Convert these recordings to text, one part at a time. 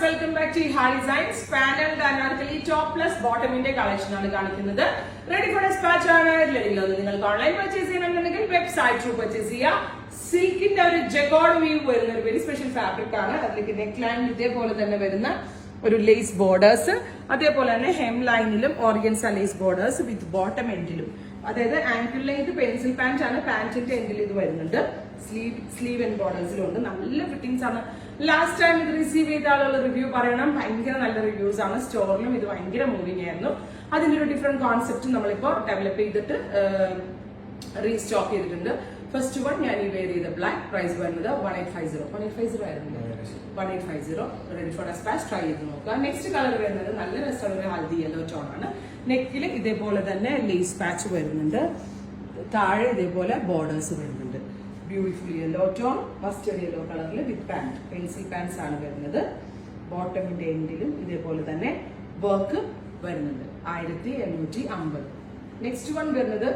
Welcome back to ഹാ designs. Panel Anarkali top plus ബോട്ടമിന്റെ collection ആണ് കാണിക്കുന്നത്. റെഡി ഫോർ ഡെസ്പാച്ച് ആണ്. നിങ്ങൾക്ക് ഓൺലൈൻ പർച്ചേസ് ചെയ്യണമെന്നുണ്ടെങ്കിൽ വെബ്സൈറ്റ് ത്രൂ പർച്ചേസ് ചെയ്യാം. സിൽക്കിന്റെ ഒരു ജഗോഡ് വ്യൂ വരുന്ന ഒരു വെരി സ്പെഷ്യൽ ഫാബ്രിക് ആണ്. അതിലേക്ക് നെക്ക് ലൈൻ ഇതേപോലെ തന്നെ വരുന്ന ഒരു ലേസ് ബോർഡേഴ്സ്, അതേപോലെ തന്നെ ഹെം ലൈനിലും organza lace borders with bottom എൻഡിലും, അതായത് ആങ്കിളിലെ ഇത് പെൻസിൽ പാന്റ് ആണ്. പാന്റിന്റെ എൻഡിൽ ഇത് വരുന്നുണ്ട്. സ്ലീവ് ആൻഡ് ബോർഡേഴ്സിലുണ്ട്. നല്ല ഫിറ്റിംഗ്സ് ആണ്. ലാസ്റ്റ് ടൈം ഇത് റിസീവ് ചെയ്ത ആളുകൾ റിവ്യൂ പറയണം. ഭയങ്കര നല്ല റിവ്യൂസ് ആണ്. സ്റ്റോറിലും ഇത് ഭയങ്കര മൂവിങ് ആയിരുന്നു. അതിന്റെ ഒരു ഡിഫറെന്റ് കോൺസെപ്റ്റ് നമ്മളിപ്പോ ഡെവലപ്പ് ചെയ്തിട്ട് റീസ്റ്റോക്ക് ചെയ്തിട്ടുണ്ട്. ഫസ്റ്റ് വൺ ഞാൻ ഈ വെയർ ചെയ്ത ബ്ലാക്ക്, പ്രൈസ് വരുന്നത് 1850 ആയിരുന്നു. 1850 റെഡി ഫോർ ഡെസ്പാച്ച്. ട്രൈ ചെയ്ത് നോക്കുക. നെക്സ്റ്റ് കളർ വരുന്നത് നല്ല രസമുള്ള ഒരു ഹൽദി യെല്ലോ ടോൺ ആണ്. നെക്കിൽ ഇതേപോലെ തന്നെ ലേസ് പാച്ച് വരുന്നുണ്ട്. താഴെ ഇതേപോലെ ബോർഡേഴ്സ് വരുന്നുണ്ട്. Beautiful yellow tone, mustard yellow കളറിൽ വിത്ത് പാന്റ്, പെൻസിൽ പാൻസ് ആണ് വരുന്നത്. ബോട്ടമിന്റെ എൻഡിലും ഇതേപോലെ തന്നെ വർക്ക് വരുന്നുണ്ട്. 1850. നെക്സ്റ്റ് വൺ വരുന്നത്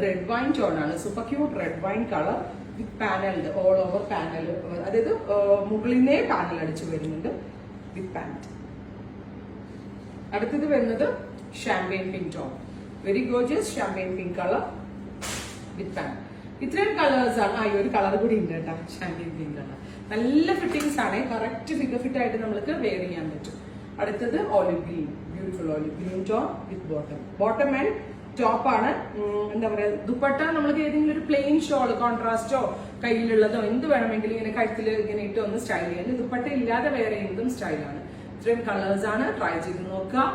റെഡ് വൈൻ ടോൺ ആണ്. Super cute red wine colour വിത്ത് പാനൽഡ് ഓൾ ഓവർ പാനൽ, അതായത് മുകളിലേ പാനൽ അടിച്ചു വരുന്നുണ്ട് വിത്ത് പാന്റ്. അടുത്തത് വരുന്നത് champagne pink tone, very gorgeous champagne pink colour വിത്ത് പാന്റ്. ഇത്രയും കളേഴ്സ് ആണ്. ഈ ഒരു കളർ കൂടി ഉണ്ട് കേട്ടോ, ഷാമ്പെയിൻ പിങ്ക് കളർ. നല്ല ഫിറ്റിംഗ്സ് ആണ്. കറക്റ്റ് ഫിഗർ ഫിറ്റ് ആയിട്ട് നമുക്ക് വെയർ ചെയ്യാൻ പറ്റും. അടുത്തത് olive green, beautiful olive green tone with bottom. Bottom and top ആണ്. എന്താ പറയാ, ദുപ്പട്ട നമ്മൾക്ക് ഏതെങ്കിലും ഒരു പ്ലെയിൻ ഷോൾ, കോൺട്രാസ്റ്റോ കയ്യിലുള്ളതോ എന്ത് വേണമെങ്കിലും ഇങ്ങനെ കഴുത്തിൽ ഇങ്ങനെ ഇട്ട് ഒന്ന് സ്റ്റൈൽ ചെയ്യാൻ. ദുപ്പട്ട ഇല്ലാതെ വെയർ ചെയ്യുന്നതും സ്റ്റൈലാണ്. ഇത്രയും കളേഴ്സ് ആണ്. ട്രൈ ചെയ്ത് നോക്കുക.